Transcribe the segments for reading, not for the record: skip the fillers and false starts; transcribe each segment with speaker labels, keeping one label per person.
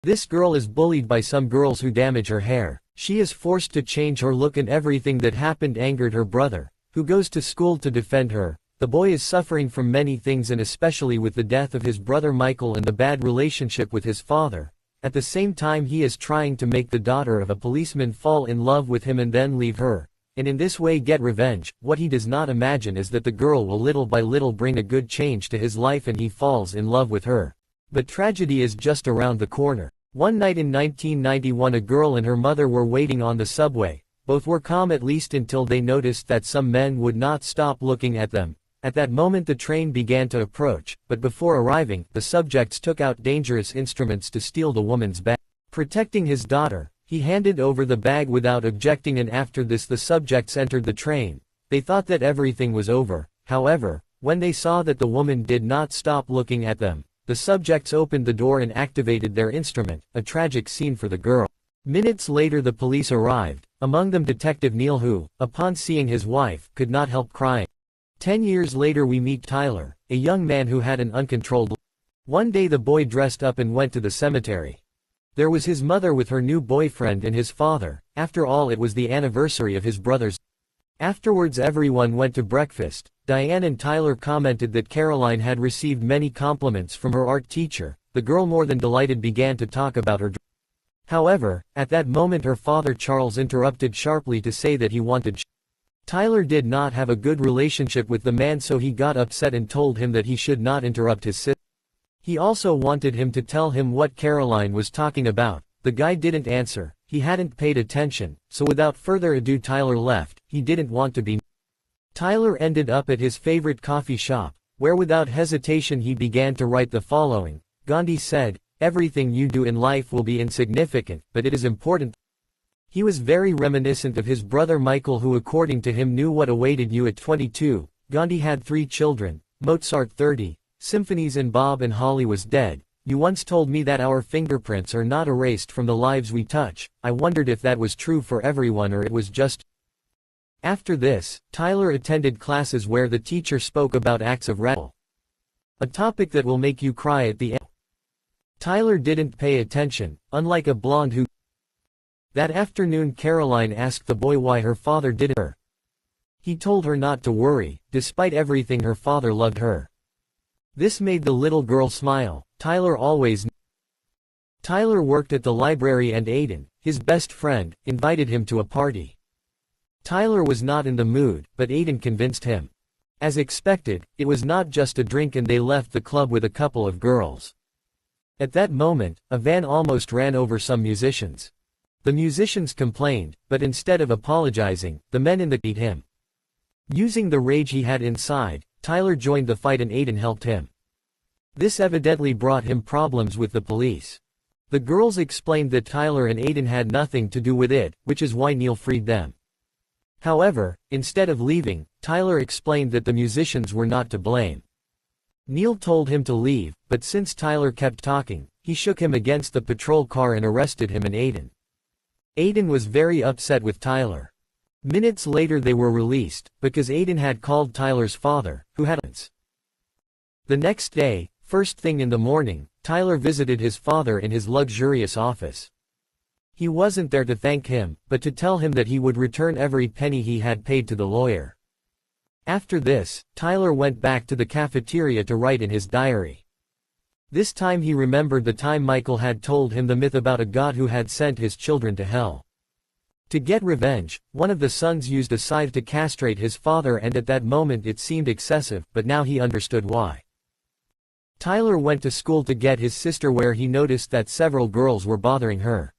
Speaker 1: This girl is bullied by some girls who damage her hair. She is forced to change her look and everything that happened angered her brother, who goes to school to defend her. The boy is suffering from many things and especially with the death of his brother Michael and the bad relationship with his father. At the same time he is trying to make the daughter of a policeman fall in love with him and then leave her, and in this way get revenge. What he does not imagine is that the girl will little by little bring a good change to his life and he falls in love with her. But tragedy is just around the corner. One night in 1991 a girl and her mother were waiting on the subway. Both were calm at least until they noticed that some men would not stop looking at them. At that moment the train began to approach, but before arriving, the subjects took out dangerous instruments to steal the woman's bag. Protecting his daughter, he handed over the bag without objecting, and after this the subjects entered the train. They thought that everything was over. However, when they saw that the woman did not stop looking at them, the subjects opened the door and activated their instrument, a tragic scene for the girl. Minutes later the police arrived, among them Detective Neil who, upon seeing his wife, could not help crying. 10 years later we meet Tyler, a young man who had an uncontrolled. One day the boy dressed up and went to the cemetery. There was his mother with her new boyfriend and his father. After all, it was the anniversary of his brother's. Afterwards everyone went to breakfast. Diane and Tyler commented that Caroline had received many compliments from her art teacher. The girl, more than delighted, began to talk about her. However, at that moment her father Charles interrupted sharply to say that he wanted. Tyler did not have a good relationship with the man, so he got upset and told him that he should not interrupt his sister. He also wanted him to tell him what Caroline was talking about. The guy didn't answer, he hadn't paid attention, so without further ado Tyler left. He didn't want to be. Tyler ended up at his favorite coffee shop, where without hesitation he began to write the following. Gandhi said, "Everything you do in life will be insignificant, but it is important." He was very reminiscent of his brother Michael, who according to him knew what awaited you at 22. Gandhi had 3 children, Mozart 30, symphonies, and Bob and Holly was dead. You once told me that our fingerprints are not erased from the lives we touch. I wondered if that was true for everyone or it was just. After this, Tyler attended classes where the teacher spoke about acts of rebel, a topic that will make you cry at the end. Tyler didn't pay attention, unlike a blonde who. That afternoon Caroline asked the boy why her father didn't her. He told her not to worry, despite everything her father loved her. This made the little girl smile. Tyler always knew. Tyler worked at the library and Aiden, his best friend, invited him to a party. Tyler was not in the mood, but Aiden convinced him. As expected, it was not just a drink and they left the club with a couple of girls. At that moment, a van almost ran over some musicians. The musicians complained, but instead of apologizing, the men in the beat him. Using the rage he had inside, Tyler joined the fight and Aiden helped him. This evidently brought him problems with the police. The girls explained that Tyler and Aiden had nothing to do with it, which is why Neil freed them. However, instead of leaving, Tyler explained that the musicians were not to blame. Neil told him to leave, but since Tyler kept talking, he shook him against the patrol car and arrested him and Aiden. Aiden was very upset with Tyler. Minutes later they were released, because Aiden had called Tyler's father, who had. The next day, first thing in the morning, Tyler visited his father in his luxurious office. He wasn't there to thank him, but to tell him that he would return every penny he had paid to the lawyer. After this, Tyler went back to the cafeteria to write in his diary. This time he remembered the time Michael had told him the myth about a god who had sent his children to hell. To get revenge, one of the sons used a scythe to castrate his father, and at that moment it seemed excessive, but now he understood why. Tyler went to school to get his sister, where he noticed that several girls were bothering her.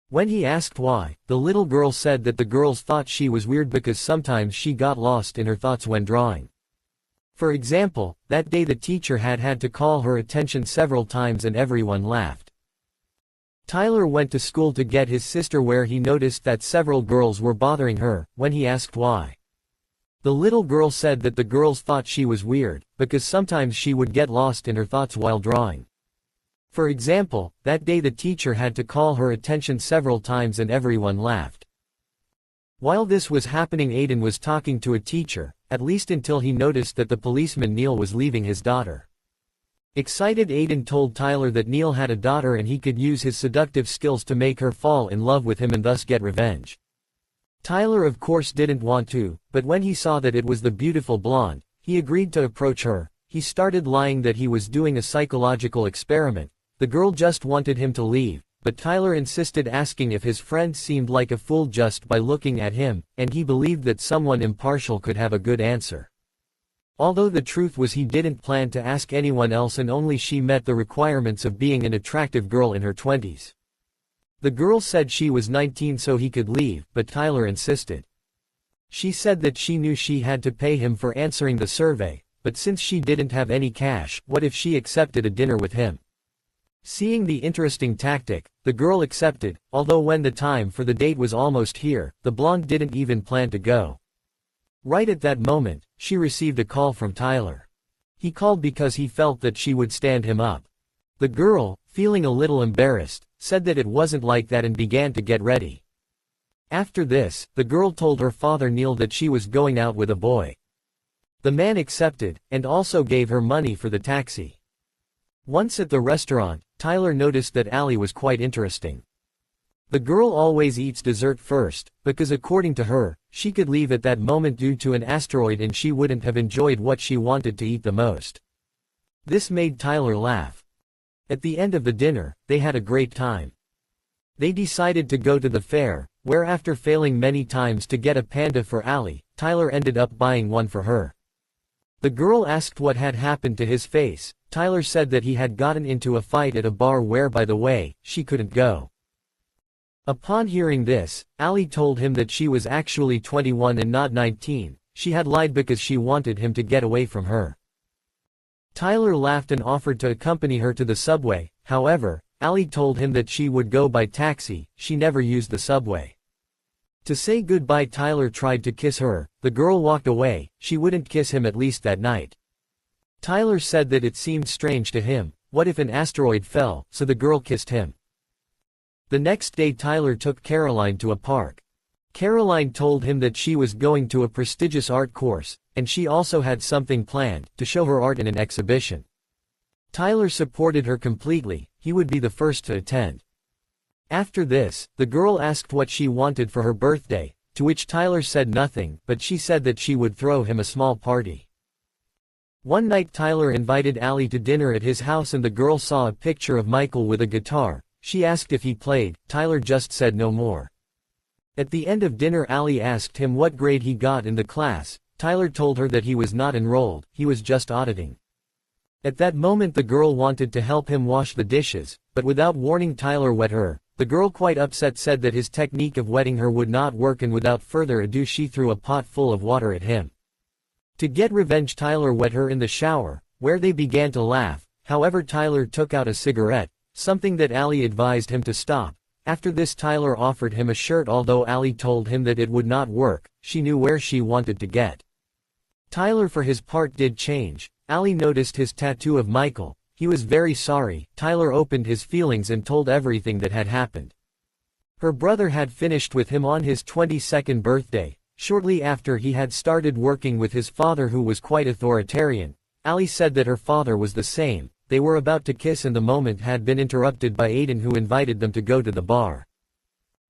Speaker 1: When he asked why, the little girl said that the girls thought she was weird because sometimes she got lost in her thoughts when drawing. For example, that day the teacher had to call her attention several times and everyone laughed. Tyler went to school to get his sister, where he noticed that several girls were bothering her. When he asked why, the little girl said that the girls thought she was weird, because sometimes she would get lost in her thoughts while drawing. For example, that day the teacher had to call her attention several times and everyone laughed. While this was happening, Aiden was talking to a teacher, at least until he noticed that the policeman Neil was leaving his daughter. Excited, Aiden told Tyler that Neil had a daughter and he could use his seductive skills to make her fall in love with him and thus get revenge. Tyler of course didn't want to, but when he saw that it was the beautiful blonde, he agreed to approach her. He started lying that he was doing a psychological experiment. The girl just wanted him to leave, but Tyler insisted, asking if his friend seemed like a fool just by looking at him, and he believed that someone impartial could have a good answer. Although the truth was he didn't plan to ask anyone else and only she met the requirements of being an attractive girl in her 20s. The girl said she was 19 so he could leave, but Tyler insisted. She said that she knew she had to pay him for answering the survey, but since she didn't have any cash, what if she accepted a dinner with him? Seeing the interesting tactic, the girl accepted, although when the time for the date was almost here, the blonde didn't even plan to go. Right at that moment, she received a call from Tyler. He called because he felt that she would stand him up. The girl, feeling a little embarrassed, said that it wasn't like that and began to get ready. After this, the girl told her father Neil that she was going out with a boy. The man accepted, and also gave her money for the taxi. Once at the restaurant, Tyler noticed that Allie was quite interesting. The girl always eats dessert first, because according to her, she could leave at that moment due to an asteroid and she wouldn't have enjoyed what she wanted to eat the most. This made Tyler laugh. At the end of the dinner, they had a great time. They decided to go to the fair, where after failing many times to get a panda for Allie, Tyler ended up buying one for her. The girl asked what had happened to his face. Tyler said that he had gotten into a fight at a bar where, by the way, she couldn't go. Upon hearing this, Allie told him that she was actually 21 and not 19, she had lied because she wanted him to get away from her. Tyler laughed and offered to accompany her to the subway. However, Allie told him that she would go by taxi, she never used the subway. To say goodbye, Tyler tried to kiss her. The girl walked away, she wouldn't kiss him at least that night. Tyler said that it seemed strange to him. What if an asteroid fell? So the girl kissed him. The next day Tyler took Caroline to a park. Caroline told him that she was going to a prestigious art course, and she also had something planned, to show her art in an exhibition. Tyler supported her completely, he would be the first to attend. After this, the girl asked what she wanted for her birthday, to which Tyler said nothing, but she said that she would throw him a small party. One night Tyler invited Allie to dinner at his house and the girl saw a picture of Michael with a guitar. She asked if he played, Tyler just said no more. At the end of dinner Allie asked him what grade he got in the class. Tyler told her that he was not enrolled, he was just auditing. At that moment the girl wanted to help him wash the dishes, but without warning Tyler wet her. The girl, quite upset, said that his technique of wetting her would not work and without further ado she threw a pot full of water at him. To get revenge Tyler wet her in the shower, where they began to laugh. However, Tyler took out a cigarette, something that Allie advised him to stop. After this Tyler offered him a shirt, although Allie told him that it would not work, she knew where she wanted to get. Tyler for his part did change. Allie noticed his tattoo of Michael. He was very sorry. Tyler opened his feelings and told everything that had happened. Her brother had finished with him on his 22nd birthday, shortly after he had started working with his father, who was quite authoritarian. Allie said that her father was the same. They were about to kiss and the moment had been interrupted by Aiden, who invited them to go to the bar.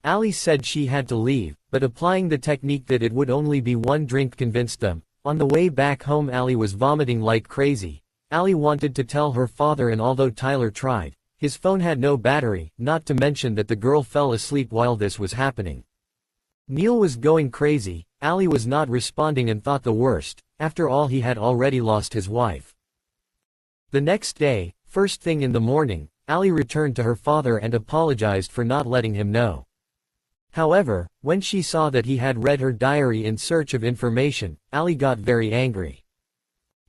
Speaker 1: Allie said she had to leave, but applying the technique that it would only be one drink convinced them. On the way back home Allie was vomiting like crazy. Allie wanted to tell her father, and although Tyler tried, his phone had no battery, not to mention that the girl fell asleep while this was happening. Neil was going crazy. Allie was not responding and thought the worst. After all, he had already lost his wife. The next day, first thing in the morning, Allie returned to her father and apologized for not letting him know. However, when she saw that he had read her diary in search of information, Allie got very angry.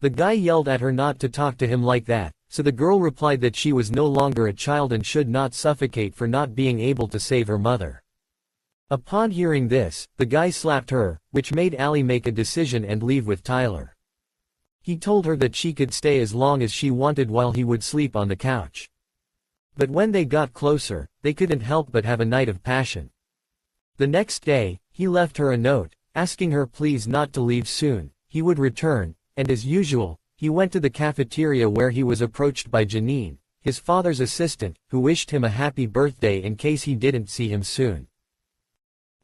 Speaker 1: The guy yelled at her not to talk to him like that, so the girl replied that she was no longer a child and should not suffocate for not being able to save her mother. Upon hearing this, the guy slapped her, which made Allie make a decision and leave with Tyler. He told her that she could stay as long as she wanted while he would sleep on the couch. But when they got closer, they couldn't help but have a night of passion. The next day, he left her a note, asking her please not to leave soon, he would return, and as usual, he went to the cafeteria where he was approached by Janine, his father's assistant, who wished him a happy birthday in case he didn't see him soon.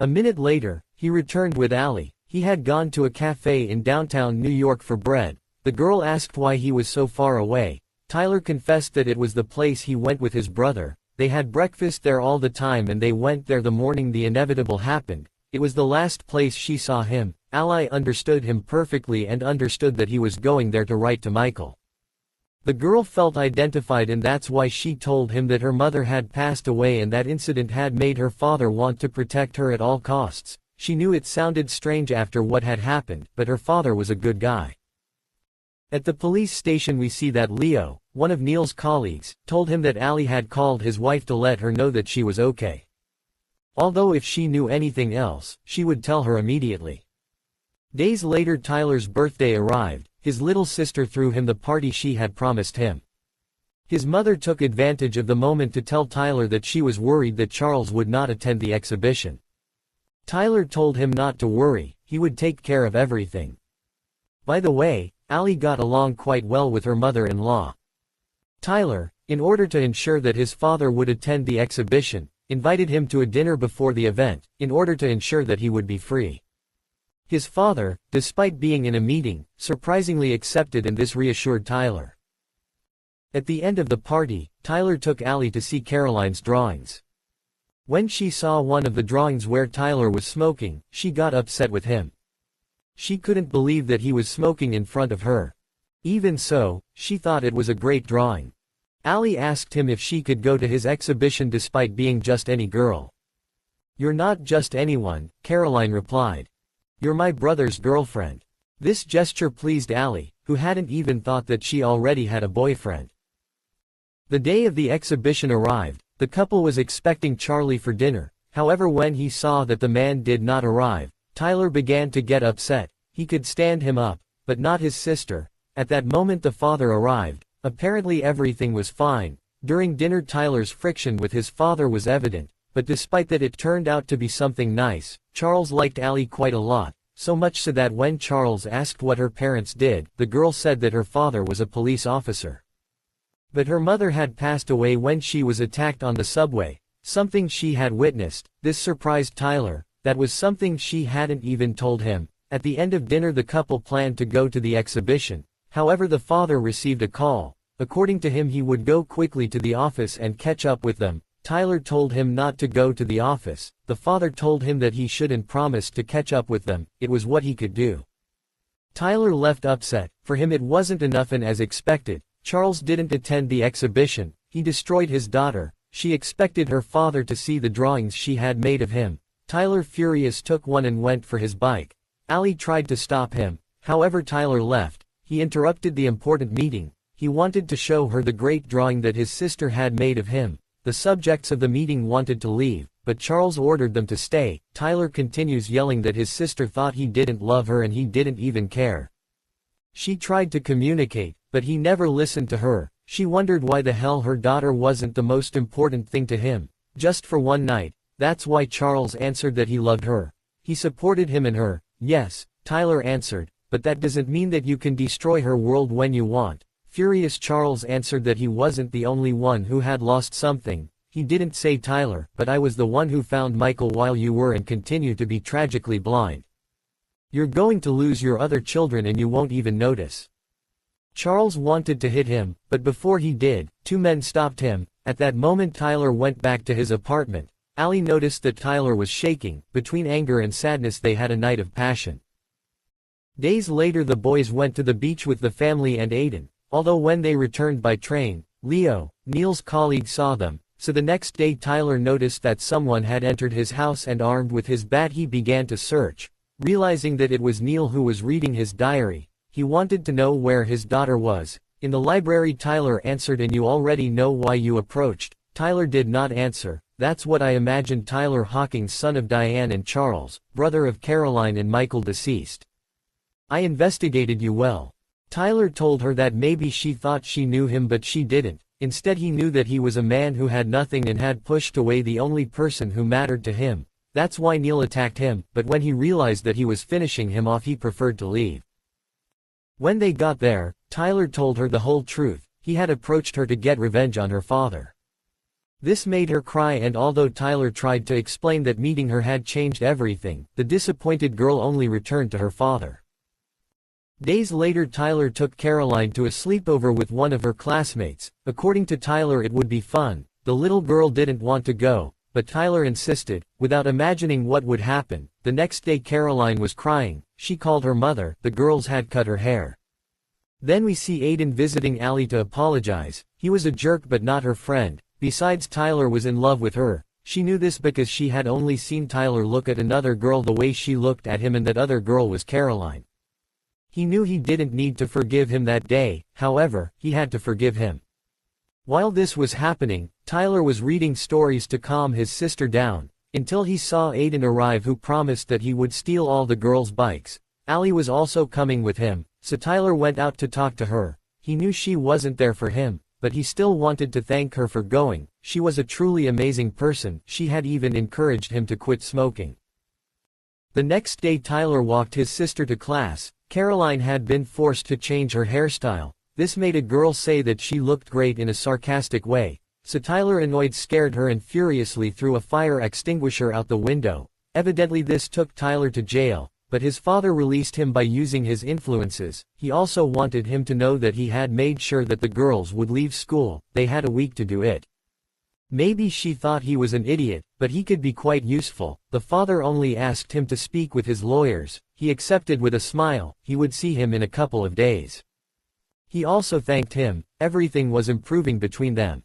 Speaker 1: A minute later, he returned with Allie. He had gone to a cafe in downtown New York for bread. The girl asked why he was so far away. Tyler confessed that it was the place he went with his brother. They had breakfast there all the time and they went there the morning the inevitable happened. It was the last place she saw him. Allie understood him perfectly and understood that he was going there to write to Michael. The girl felt identified and that's why she told him that her mother had passed away and that incident had made her father want to protect her at all costs. She knew it sounded strange after what had happened, but her father was a good guy. At the police station we see that Leo, one of Neil's colleagues, told him that Allie had called his wife to let her know that she was okay. Although if she knew anything else, she would tell her immediately. Days later Tyler's birthday arrived. His little sister threw him the party she had promised him. His mother took advantage of the moment to tell Tyler that she was worried that Charles would not attend the exhibition. Tyler told him not to worry, he would take care of everything. By the way, Allie got along quite well with her mother-in-law. Tyler, in order to ensure that his father would attend the exhibition, invited him to a dinner before the event, in order to ensure that he would be free. His father, despite being in a meeting, surprisingly accepted and this reassured Tyler. At the end of the party, Tyler took Allie to see Caroline's drawings. When she saw one of the drawings where Tyler was smoking, she got upset with him. She couldn't believe that he was smoking in front of her. Even so, she thought it was a great drawing. Allie asked him if she could go to his exhibition despite being just any girl. "You're not just anyone," Caroline replied. "You're my brother's girlfriend." This gesture pleased Allie, who hadn't even thought that she already had a boyfriend. The day of the exhibition arrived. The couple was expecting Charlie for dinner. However, when he saw that the man did not arrive, Tyler began to get upset. He could stand him up, but not his sister. At that moment the father arrived. Apparently everything was fine. During dinner Tyler's friction with his father was evident, but despite that it turned out to be something nice. Charles liked Allie quite a lot, so much so that when Charles asked what her parents did, the girl said that her father was a police officer. But her mother had passed away when she was attacked on the subway, something she had witnessed. This surprised Tyler. That was something she hadn't even told him. At the end of dinner the couple planned to go to the exhibition. However, the father received a call. According to him, he would go quickly to the office and catch up with them. Tyler told him not to go to the office. The father told him that he shouldn't promise to catch up with them. It was what he could do. Tyler left upset. For him it wasn't enough, and as expected, Charles didn't attend the exhibition. He destroyed his daughter. She expected her father to see the drawings she had made of him. Tyler, furious, took one and went for his bike. Allie tried to stop him. However, Tyler left. He interrupted the important meeting. He wanted to show her the great drawing that his sister had made of him. The subjects of the meeting wanted to leave, but Charles ordered them to stay. Tyler continues yelling that his sister thought he didn't love her and he didn't even care. She tried to communicate, but he never listened to her. She wondered why the hell her daughter wasn't the most important thing to him. Just for one night. That's why Charles answered that he loved her. He supported him and her. Yes, Tyler answered, but that doesn't mean that you can destroy her world when you want. Furious, Charles answered that he wasn't the only one who had lost something. He didn't say, "Tyler, but I was the one who found Michael while you were and continue to be tragically blind. You're going to lose your other children and you won't even notice." Charles wanted to hit him, but before he did, two men stopped him. At that moment Tyler went back to his apartment. Allie noticed that Tyler was shaking. Between anger and sadness they had a night of passion. Days later the boys went to the beach with the family and Aiden. Although when they returned by train, Leo, Neil's colleague, saw them. So the next day Tyler noticed that someone had entered his house and armed with his bat he began to search. Realizing that it was Neil who was reading his diary, he wanted to know where his daughter was. "In the library," Tyler answered. "And you already know why you approached." Tyler did not answer. "That's what I imagined." Tyler Hawkins, son of Diane and Charles, brother of Caroline and Michael, deceased. "I investigated you well." Tyler told her that maybe she thought she knew him, but she didn't. Instead, he knew that he was a man who had nothing and had pushed away the only person who mattered to him. That's why Neil attacked him, but when he realized that he was finishing him off, he preferred to leave. When they got there, Tyler told her the whole truth. He had approached her to get revenge on her father. This made her cry, and although Tyler tried to explain that meeting her had changed everything, the disappointed girl only returned to her father. Days later, Tyler took Caroline to a sleepover with one of her classmates. According to Tyler, it would be fun. The little girl didn't want to go, but Tyler insisted, without imagining what would happen. The next day Caroline was crying. She called her mother. The girls had cut her hair. Then we see Aiden visiting Allie to apologize. He was a jerk but not her friend. Besides, Tyler was in love with her. She knew this because she had only seen Tyler look at another girl the way she looked at him, and that other girl was Caroline. He knew he didn't need to forgive him that day, however, he had to forgive him. While this was happening, Tyler was reading stories to calm his sister down, until he saw Aiden arrive, who promised that he would steal all the girls' bikes. Allie was also coming with him, so Tyler went out to talk to her. He knew she wasn't there for him, but he still wanted to thank her for going. She was a truly amazing person. She had even encouraged him to quit smoking. The next day Tyler walked his sister to class. Caroline had been forced to change her hairstyle. This made a girl say that she looked great in a sarcastic way, so Tyler, annoyed, scared her and furiously threw a fire extinguisher out the window. Evidently this took Tyler to jail, but his father released him by using his influences. He also wanted him to know that he had made sure that the girls would leave school. They had a week to do it. Maybe she thought he was an idiot, but he could be quite useful. The father only asked him to speak with his lawyers. He accepted with a smile. He would see him in a couple of days. He also thanked him. Everything was improving between them.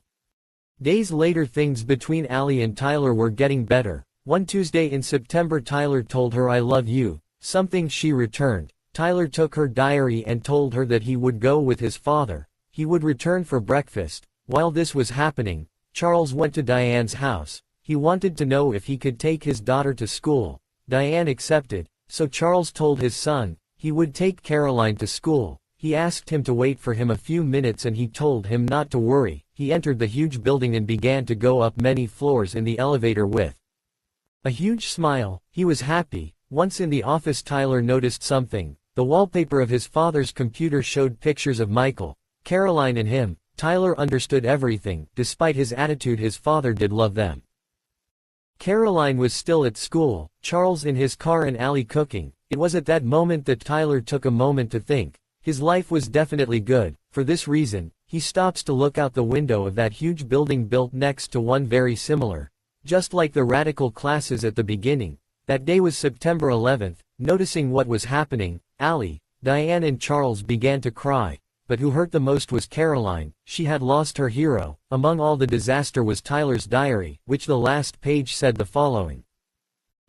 Speaker 1: Days later, things between Allie and Tyler were getting better. One Tuesday in September, Tyler told her, "I love you," something she returned. Tyler took her diary and told her that he would go with his father. He would return for breakfast. While this was happening, Charles went to Diane's house. He wanted to know if he could take his daughter to school. Diane accepted, so Charles told his son he would take Caroline to school. He asked him to wait for him a few minutes and he told him not to worry. He entered the huge building and began to go up many floors in the elevator with a huge smile. He was happy. Once in the office, Tyler noticed something. The wallpaper of his father's computer showed pictures of Michael, Caroline and him. Tyler understood everything. Despite his attitude, his father did love them. Caroline was still at school, Charles in his car, and Allie cooking. It was at that moment that Tyler took a moment to think. His life was definitely good. For this reason, he stops to look out the window of that huge building built next to one very similar. Just like the radical classes at the beginning. That day was September 11th. Noticing what was happening, Allie, Diane and Charles began to cry. But who hurt the most was Caroline. She had lost her hero. Among all the disaster was Tyler's diary, which the last page said the following.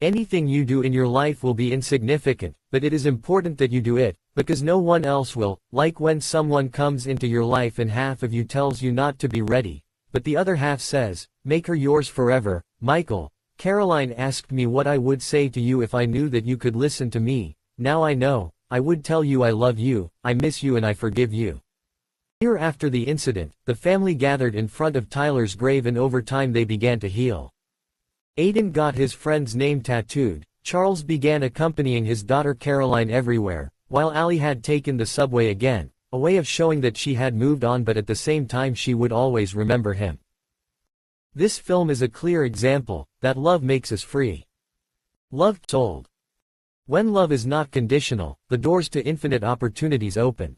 Speaker 1: "Anything you do in your life will be insignificant, but it is important that you do it, because no one else will. Like when someone comes into your life and half of you tells you not to be ready, but the other half says, make her yours forever. Michael, Caroline asked me what I would say to you if I knew that you could listen to me. Now I know. I would tell you I love you, I miss you, and I forgive you." A year after the incident, the family gathered in front of Tyler's grave, and over time they began to heal. Aiden got his friend's name tattooed. Charles began accompanying his daughter Caroline everywhere, while Allie had taken the subway again, a way of showing that she had moved on, but at the same time she would always remember him. This film is a clear example that love makes us free. Love told. When love is not conditional, the doors to infinite opportunities open.